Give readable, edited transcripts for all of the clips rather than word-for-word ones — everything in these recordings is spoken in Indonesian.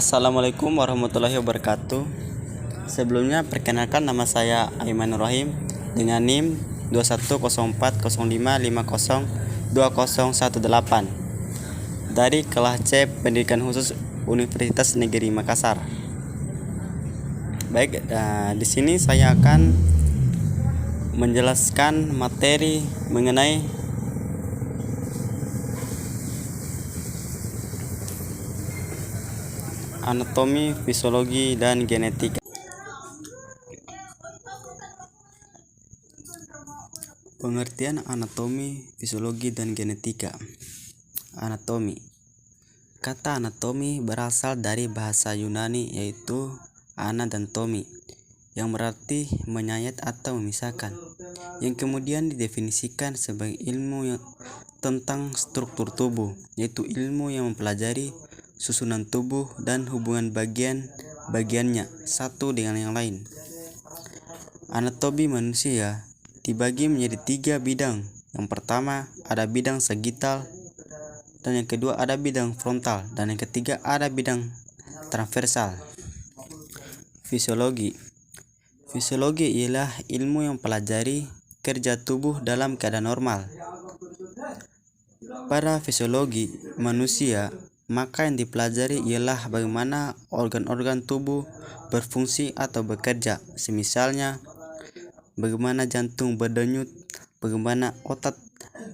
Assalamualaikum warahmatullahi wabarakatuh. Sebelumnya perkenalkan, nama saya Aiman Rahim dengan NIM 210405502018 dari kelas C Pendidikan Khusus Universitas Negeri Makassar. Baik, di sini saya akan menjelaskan materi mengenai anatomi, fisiologi, dan genetika. Pengertian anatomi, fisiologi, dan genetika. Anatomi. Kata anatomi berasal dari bahasa Yunani yaitu ana dan tomi, yang berarti menyayat atau memisahkan, yang kemudian didefinisikan sebagai ilmu tentang struktur tubuh, yaitu ilmu yang mempelajari susunan tubuh dan hubungan bagian-bagiannya satu dengan yang lain. Anatomi manusia dibagi menjadi 3 bidang. Yang pertama ada bidang sagital, dan yang kedua ada bidang frontal, dan yang ketiga ada bidang transversal. Fisiologi. Fisiologi ialah ilmu yang mempelajari kerja tubuh dalam keadaan normal. Pada fisiologi manusia, maka yang dipelajari ialah bagaimana organ-organ tubuh berfungsi atau bekerja, semisalnya bagaimana jantung berdenyut, bagaimana otot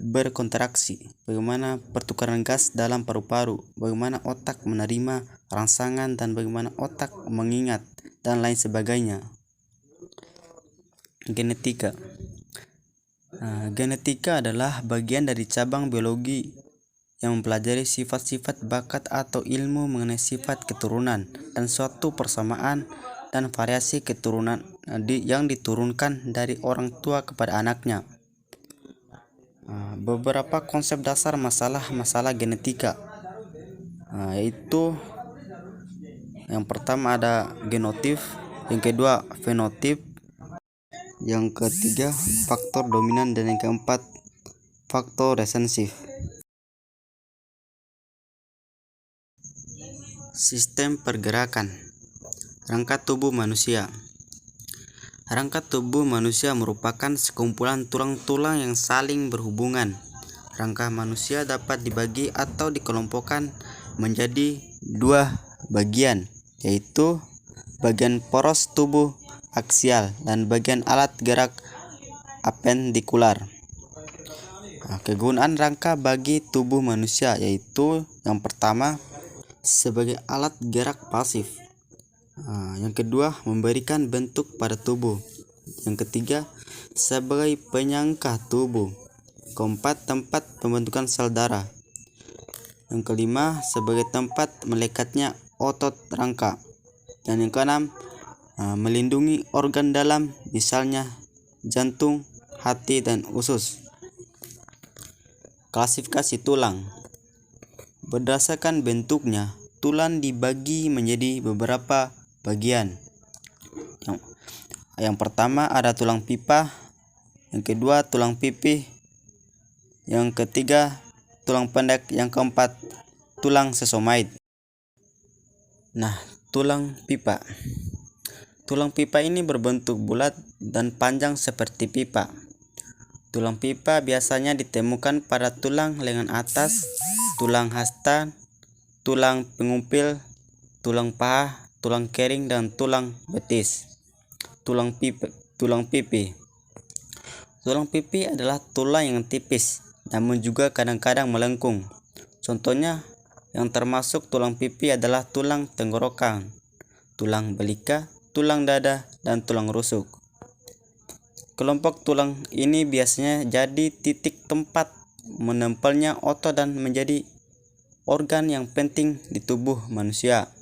berkontraksi, bagaimana pertukaran gas dalam paru-paru, bagaimana otak menerima rangsangan, dan bagaimana otak mengingat, dan lain sebagainya. Genetika. Genetika adalah bagian dari cabang biologi yang mempelajari sifat-sifat bakat atau ilmu mengenai sifat keturunan dan suatu persamaan dan variasi keturunan yang diturunkan dari orang tua kepada anaknya. Beberapa konsep dasar masalah genetika, yaitu yang pertama ada genotip, yang kedua fenotip, yang ketiga faktor dominan, dan yang keempat faktor resensif. Sistem pergerakan. Rangka tubuh manusia. Rangka tubuh manusia merupakan sekumpulan tulang-tulang yang saling berhubungan. Rangka manusia dapat dibagi atau dikelompokkan menjadi 2 bagian, yaitu bagian poros tubuh aksial dan bagian alat gerak apendikular. Kegunaan rangka bagi tubuh manusia yaitu yang pertama sebagai alat gerak pasif, yang kedua memberikan bentuk pada tubuh, yang ketiga sebagai penyangka tubuh, keempat tempat pembentukan sel darah, yang kelima sebagai tempat melekatnya otot rangka, dan yang keenam melindungi organ dalam, misalnya jantung, hati, dan usus. Klasifikasi tulang. Berdasarkan bentuknya, tulang dibagi menjadi beberapa bagian. Yang pertama ada tulang pipa, yang kedua tulang pipih, yang ketiga tulang pendek, yang keempat tulang sesamoid. Tulang pipa. Tulang pipa ini berbentuk bulat dan panjang seperti pipa. Tulang pipa biasanya ditemukan pada tulang lengan atas, tulang hasta, tulang pengumpil, tulang paha, tulang kering, dan tulang betis. Tulang pipi. Tulang pipi adalah tulang yang tipis, namun juga kadang-kadang melengkung. Contohnya yang termasuk tulang pipi adalah tulang tenggorokan, tulang belika, tulang dada, dan tulang rusuk. Kelompok tulang ini biasanya jadi titik tempat menempelnya otot dan menjadi organ yang penting di tubuh manusia.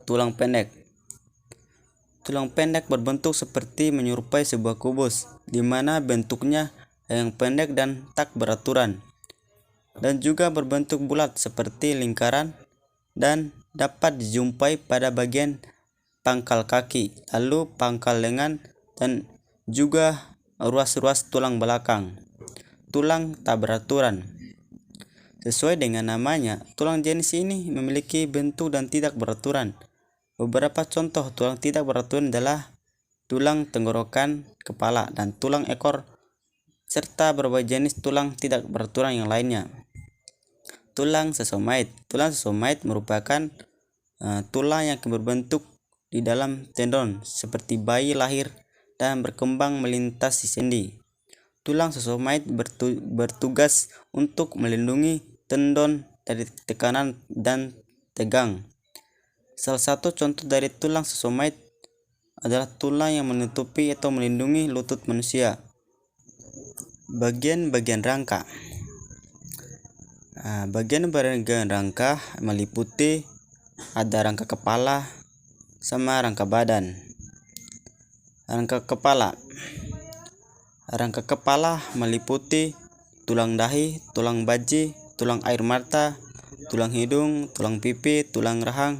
Tulang pendek. Tulang pendek berbentuk seperti menyerupai sebuah kubus, di mana bentuknya yang pendek dan tak beraturan, dan juga berbentuk bulat seperti lingkaran, dan dapat dijumpai pada bagian pangkal kaki, lalu pangkal lengan, dan juga ruas-ruas tulang belakang. Tulang tak beraturan. Sesuai dengan namanya, tulang jenis ini memiliki bentuk dan tidak beraturan. Beberapa contoh tulang tidak beraturan adalah tulang tenggorokan, kepala, dan tulang ekor, serta berbagai jenis tulang tidak beraturan yang lainnya. Tulang sesamoid. Tulang sesamoid merupakan tulang yang berbentuk di dalam tendon seperti bayi lahir dan berkembang melintasi sendi. Tulang sesamoid bertugas untuk melindungi tendon dari tekanan dan tegang. Salah satu contoh dari tulang sesamoid adalah tulang yang menutupi atau melindungi lutut manusia. Bagian-bagian rangka. Bagian-bagian rangka meliputi ada rangka kepala sama rangka badan. Rangka kepala. Rangka kepala meliputi tulang dahi, tulang baji, tulang air mata, tulang hidung, tulang pipi, tulang rahang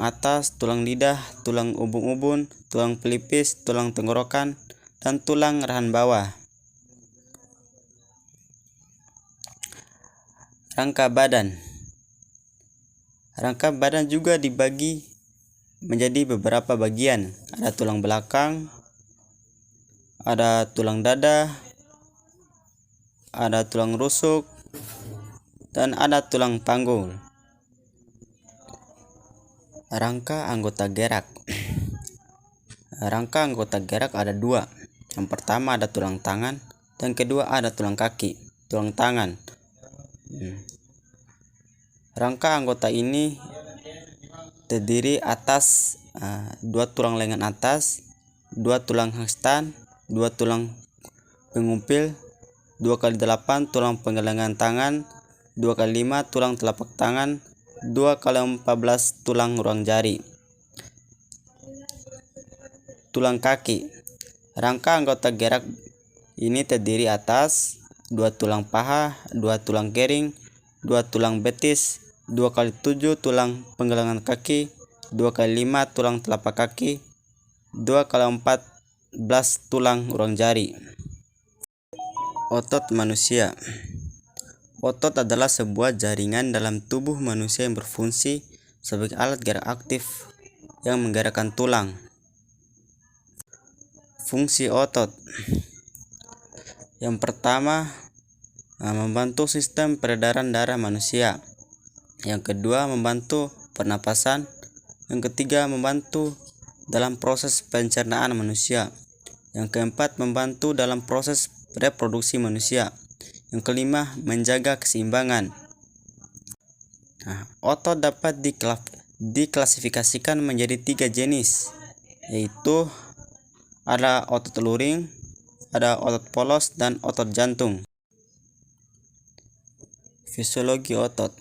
atas, tulang lidah, tulang ubun-ubun, tulang pelipis, tulang tenggorokan, dan tulang rahang bawah. Rangka badan. Rangka badan juga dibagi menjadi beberapa bagian. Ada tulang belakang, ada tulang dada, ada tulang rusuk, dan ada tulang panggul. Rangka anggota gerak. Rangka anggota gerak ada dua. Yang pertama ada tulang tangan, dan kedua ada tulang kaki. Tulang tangan. Rangka anggota ini terdiri atas dua tulang lengan atas, dua tulang hangstan, dua tulang pengumpil, 2x8 tulang penggalangan tangan, 2x5 tulang telapak tangan, 2x14 tulang ruang jari. Tulang kaki. Rangka anggota gerak ini terdiri atas 2 tulang paha, 2 tulang kering, 2 tulang betis, 2x7 tulang penggalangan kaki, 2x5 tulang telapak kaki, 2x14 tulang ruang jari. Otot manusia. Otot adalah sebuah jaringan dalam tubuh manusia yang berfungsi sebagai alat gerak aktif yang menggerakkan tulang. Fungsi otot. Yang pertama, membantu sistem peredaran darah manusia. Yang kedua, membantu pernapasan. Yang ketiga, membantu dalam proses pencernaan manusia. Yang keempat, membantu dalam proses reproduksi manusia. Yang kelima, menjaga keseimbangan. Otot dapat diklasifikasikan menjadi 3 jenis, yaitu ada otot luring, ada otot polos, dan otot jantung. Fisiologi otot.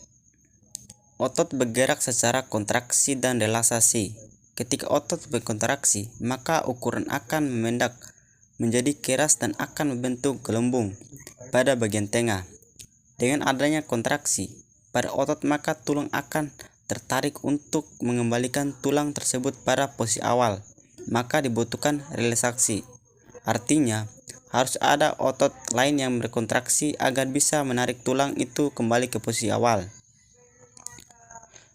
Otot bergerak secara kontraksi dan relaksasi. Ketika otot berkontraksi, maka ukuran akan memendek menjadi keras dan akan membentuk gelembung pada bagian tengah. Dengan adanya kontraksi pada otot, maka tulang akan tertarik untuk mengembalikan tulang tersebut pada posisi awal. Maka dibutuhkan relaksasi. Artinya, harus ada otot lain yang berkontraksi agar bisa menarik tulang itu kembali ke posisi awal.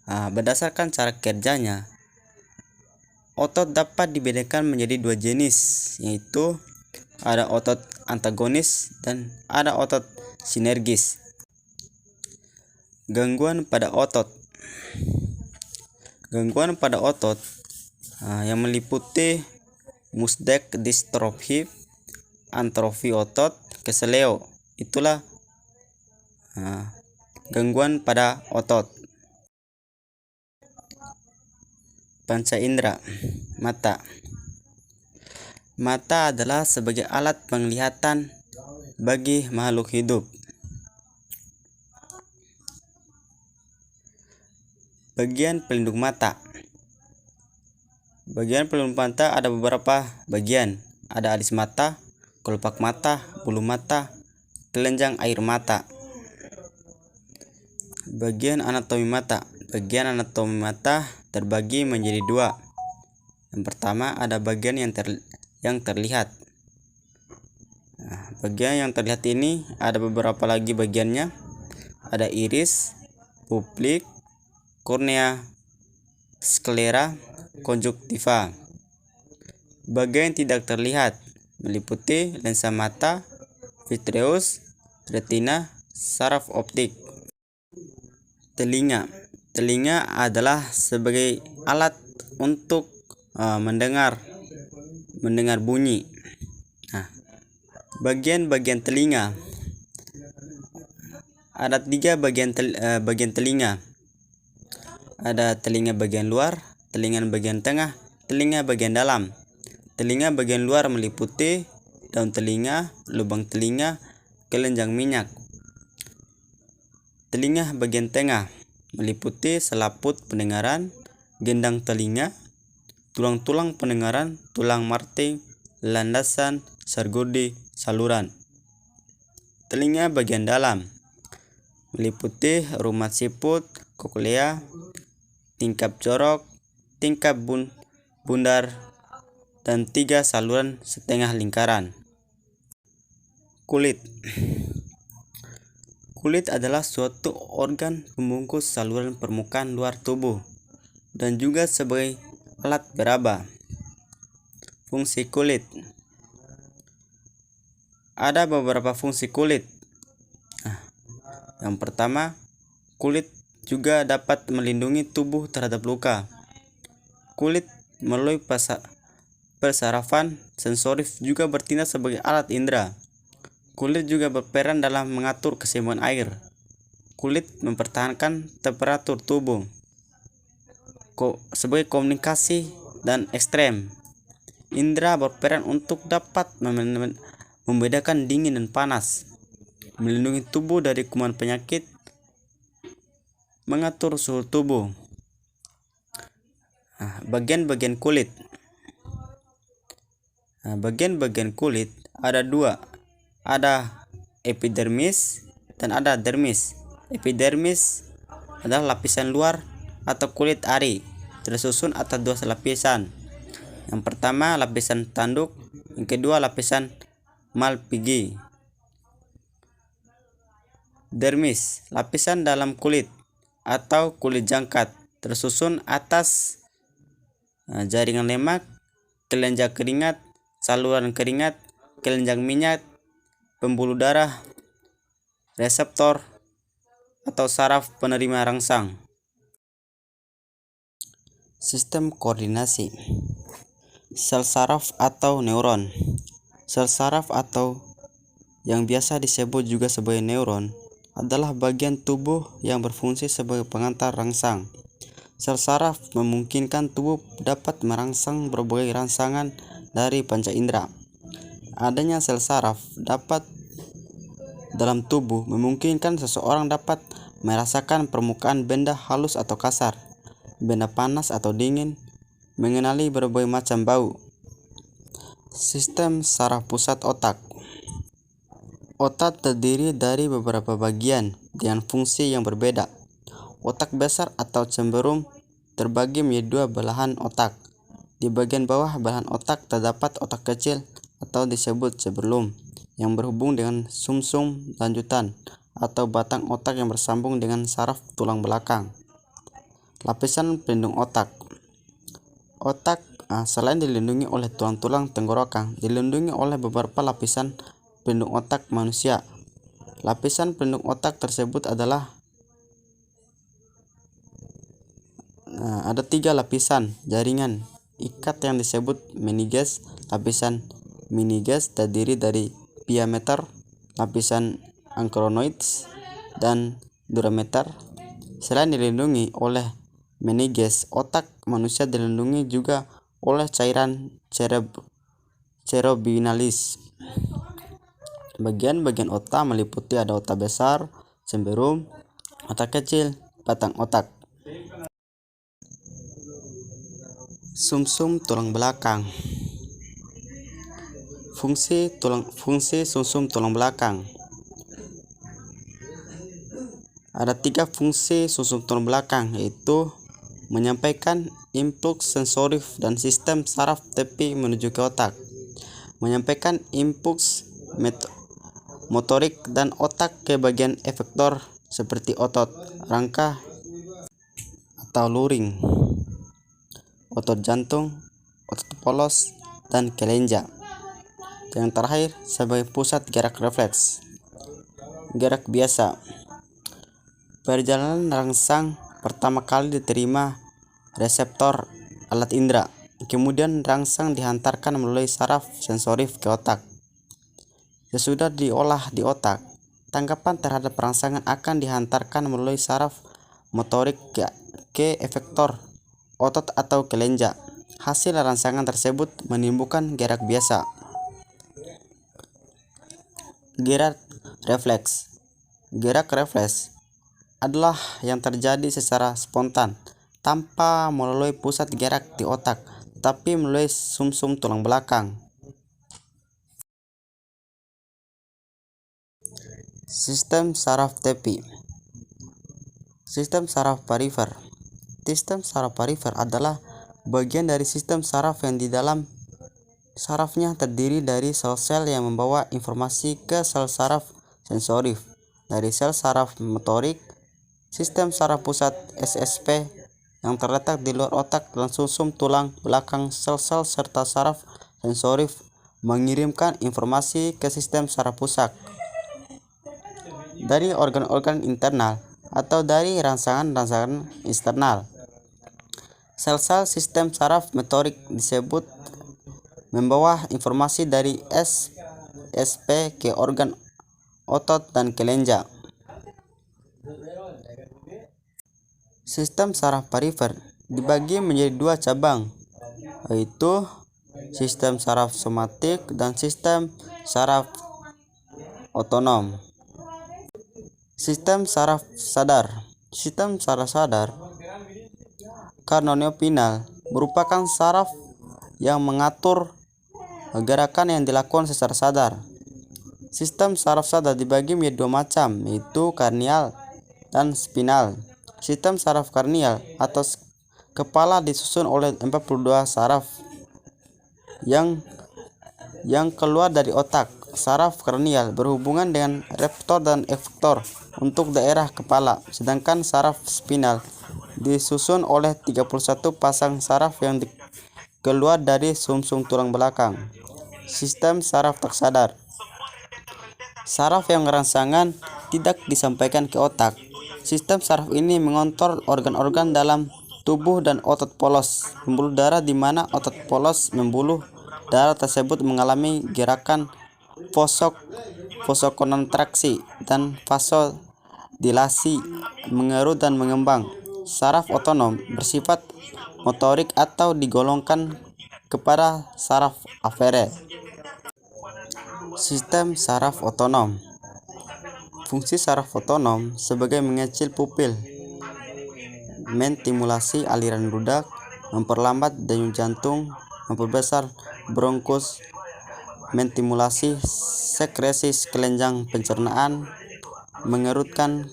Berdasarkan cara kerjanya, otot dapat dibedakan menjadi 2 jenis, yaitu ada otot antagonis dan ada otot sinergis. Gangguan pada otot. Gangguan pada otot yang meliputi muscle dystrophy, atrofi otot, keseleo. Itulah gangguan pada otot. Panca indera. Mata. Mata adalah sebagai alat penglihatan bagi makhluk hidup. Bagian pelindung mata. Bagian pelindung mata ada beberapa bagian. Ada alis mata, kelopak mata, bulu mata, kelenjar air mata. Bagian anatomi mata. Bagian anatomi mata terbagi menjadi 2. Yang pertama ada bagian yang terlihat. Bagian yang terlihat ini ada beberapa lagi bagiannya. ada iris, pupil, kornea, sklera, konjuktiva. Bagian yang tidak terlihat meliputi lensa mata, vitreous, retina, saraf optik. Telinga adalah sebagai alat untuk mendengar bunyi. Nah, bagian telinga ada 3 bagian telinga. Ada telinga bagian luar, telinga bagian tengah, telinga bagian dalam. Telinga bagian luar meliputi daun telinga, lubang telinga, kelenjar minyak. Telinga bagian tengah meliputi selaput pendengaran, gendang telinga, tulang-tulang pendengaran, tulang marting, landasan, sargodi, saluran. Telinga bagian dalam meliputi rumah siput, koklea, tingkap jorok, tingkap bundar, dan 3 saluran setengah lingkaran. Kulit adalah suatu organ pembungkus saluran permukaan luar tubuh dan juga sebagai alat beraba. Fungsi kulit. Ada beberapa fungsi kulit. Yang pertama, kulit juga dapat melindungi tubuh terhadap luka. Kulit melalui persarafan sensoris juga bertindak sebagai alat indera. Kulit juga berperan dalam mengatur keseimbangan air. Kulit mempertahankan temperatur tubuh sebagai komunikasi dan ekstrem. Indera berperan untuk dapat membedakan dingin dan panas, melindungi tubuh dari kuman penyakit, mengatur suhu tubuh. Bagian-bagian kulit. Bagian-bagian kulit ada 2. Ada epidermis dan ada dermis. Epidermis adalah lapisan luar atau kulit ari, tersusun atas 2 lapisan. Yang pertama lapisan tanduk, yang kedua lapisan malpighi. Dermis, lapisan dalam kulit atau kulit jangkat, tersusun atas jaringan lemak, kelenjar keringat, saluran keringat, kelenjar minyak, pembuluh darah, reseptor atau saraf penerima rangsang. Sistem koordinasi. Sel saraf atau neuron. Sel saraf atau yang biasa disebut juga sebagai neuron adalah bagian tubuh yang berfungsi sebagai pengantar rangsang. Sel saraf memungkinkan tubuh dapat merangsang berbagai rangsangan dari panca indera. Adanya sel saraf dapat dalam tubuh memungkinkan seseorang dapat merasakan permukaan benda halus atau kasar, benda panas atau dingin, mengenali berbagai macam bau. Sistem saraf pusat otak. Otak terdiri dari beberapa bagian dengan fungsi yang berbeda. Otak besar atau cemberum terbagi menjadi 2 belahan otak. Di bagian bawah belahan otak terdapat otak kecil atau disebut cerebellum yang berhubung dengan sumsum lanjutan atau batang otak yang bersambung dengan saraf tulang belakang. Lapisan pelindung otak. Otak selain dilindungi oleh tulang-tulang tenggorokan, dilindungi oleh beberapa lapisan pelindung otak manusia. Lapisan pelindung otak tersebut adalah ada 3 lapisan jaringan ikat yang disebut meninges. Lapisan meninges terdiri dari pia mater, lapisan acronoids, dan durameter. Selain dilindungi oleh meninges, otak manusia dilindungi juga oleh cairan cerebinalis. Bagian-bagian otak meliputi ada otak besar, cemberum, otak kecil, batang otak. Sumsum tulang belakang. Fungsi sumsum tulang belakang. Ada 3 fungsi sumsum tulang belakang, yaitu menyampaikan impuls sensoris dan sistem saraf tepi menuju ke otak, menyampaikan impuls motorik dan otak ke bagian efektor seperti otot rangka atau luring, otot jantung, otot polos, dan kelenjar. Yang terakhir sebagai pusat gerak refleks. Gerak biasa. Perjalanan rangsang pertama kali diterima reseptor alat indera, kemudian rangsang dihantarkan melalui saraf sensorik ke otak. Sesudah diolah di otak, tanggapan terhadap rangsangan akan dihantarkan melalui saraf motorik ke efektor otot atau kelenjar. Hasil rangsangan tersebut menimbulkan gerak biasa. Gerak refleks. Gerak refleks adalah yang terjadi secara spontan tanpa melalui pusat gerak di otak, tapi melalui sumsum tulang belakang. Sistem saraf tepi. Sistem saraf perifer. Sistem saraf perifer adalah bagian dari sistem saraf yang di dalam sarafnya terdiri dari sel-sel yang membawa informasi ke sel saraf sensorik. Dari sel saraf motorik, sistem saraf pusat SSP yang terletak di luar otak dan sumsum tulang belakang, sel-sel serta saraf sensorik mengirimkan informasi ke sistem saraf pusat dari organ-organ internal atau dari rangsangan-rangsangan eksternal. Sel-sel sistem saraf motorik disebut membawa informasi dari SSP ke organ otot dan kelenjar. Sistem saraf perifer dibagi menjadi dua cabang, yaitu sistem saraf somatik dan sistem saraf otonom. Sistem saraf sadar. Sistem saraf sadar craniopinal merupakan saraf yang mengatur gerakan yang dilakukan secara sadar. Sistem saraf sadar dibagi menjadi dua macam, yaitu karnial dan spinal. Sistem saraf karnial atau kepala disusun oleh 42 saraf yang keluar dari otak. Saraf karnial berhubungan dengan reseptor dan efektor untuk daerah kepala, sedangkan saraf spinal disusun oleh 31 pasang saraf yang keluar dari sumsum tulang belakang. Sistem saraf tak sadar. Saraf yang rangsangan tidak disampaikan ke otak. Sistem saraf ini mengontrol organ-organ dalam tubuh dan otot polos pembuluh darah, di mana otot polos pembuluh darah tersebut mengalami gerakan vasokontraksi dan vasodilasi, mengerut dan mengembang. Saraf otonom bersifat motorik atau digolongkan kepada saraf afere. Sistem saraf otonom. Fungsi saraf otonom sebagai mengecil pupil, menstimulasi aliran budak, memperlambat denyut jantung, memperbesar bronkus, menstimulasi sekresi kelenjar pencernaan, mengerutkan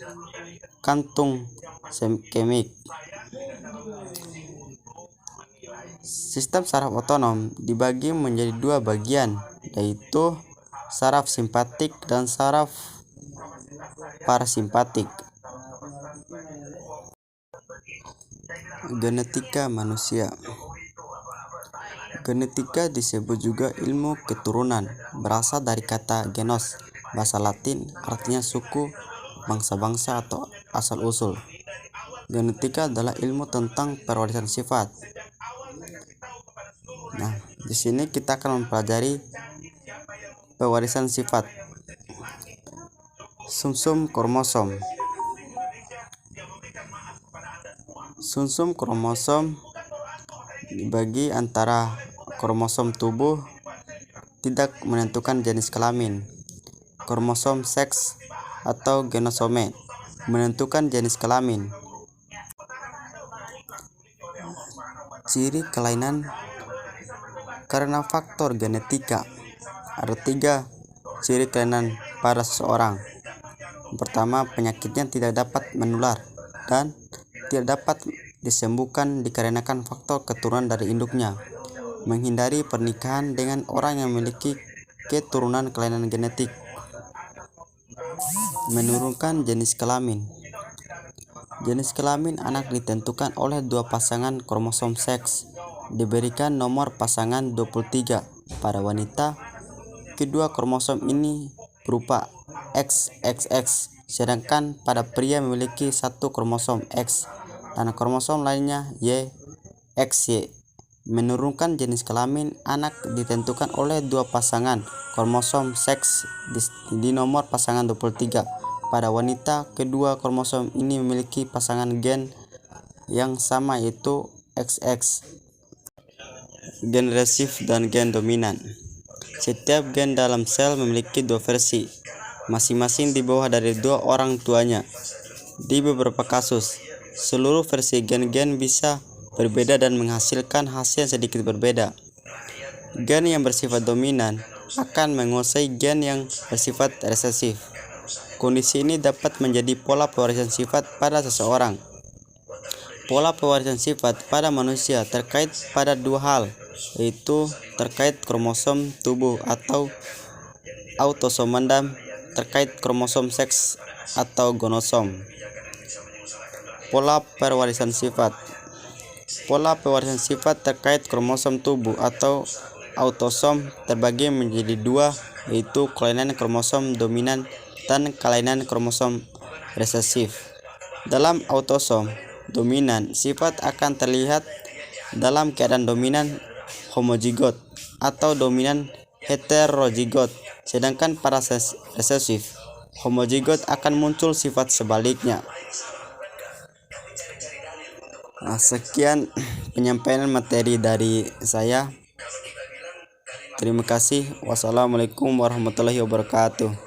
kantung kemik. Sistem saraf otonom dibagi menjadi dua bagian, yaitu saraf simpatik dan saraf parasimpatik. Genetika manusia. Genetika disebut juga ilmu keturunan, berasal dari kata genos, bahasa Latin, artinya suku, bangsa-bangsa atau asal-usul. Genetika adalah ilmu tentang pewarisan sifat. Nah, di sini kita akan mempelajari pewarisan sifat. Sumsum kromosom. Sumsum kromosom dibagi antara kromosom tubuh tidak menentukan jenis kelamin, kromosom seks atau genosome menentukan jenis kelamin. Ciri kelainan karena faktor genetika. Ada 3 ciri kelainan pada seseorang. Yang pertama, penyakitnya tidak dapat menular dan tidak dapat disembuhkan dikarenakan faktor keturunan dari induknya. Menghindari pernikahan dengan orang yang memiliki keturunan kelainan genetik. Menurunkan jenis kelamin. Jenis kelamin anak ditentukan oleh dua pasangan kromosom seks. Diberikan nomor pasangan 23 pada wanita. Kedua kromosom ini berupa XXX, sedangkan pada pria memiliki satu kromosom X dan kromosom lainnya XY. Menurunkan jenis kelamin anak ditentukan oleh dua pasangan kromosom seks di nomor pasangan 23. Pada wanita, kedua kromosom ini memiliki pasangan gen yang sama, yaitu XX. Gen resif dan gen dominan. Setiap gen dalam sel memiliki dua versi, masing-masing di bawah dari dua orang tuanya. Di beberapa kasus, seluruh versi gen-gen bisa berbeda dan menghasilkan hasil sedikit berbeda. Gen yang bersifat dominan akan menguasai gen yang bersifat resesif. Kondisi ini dapat menjadi pola pewarisan sifat pada seseorang. Pola pewarisan sifat pada manusia terkait pada dua hal, yaitu terkait kromosom tubuh atau autosom dan terkait kromosom seks atau gonosom. Pola pewarisan sifat. Pola pewarisan sifat terkait kromosom tubuh atau autosom terbagi menjadi dua, yaitu kelainan kromosom dominan dan kelainan kromosom resesif. Dalam autosom dominan, sifat akan terlihat dalam keadaan dominan homozigot atau dominan heterozigot, sedangkan pada resesif homozigot akan muncul sifat sebaliknya. Sekian penyampaian materi dari saya. Terima kasih. Wassalamualaikum warahmatullahi wabarakatuh.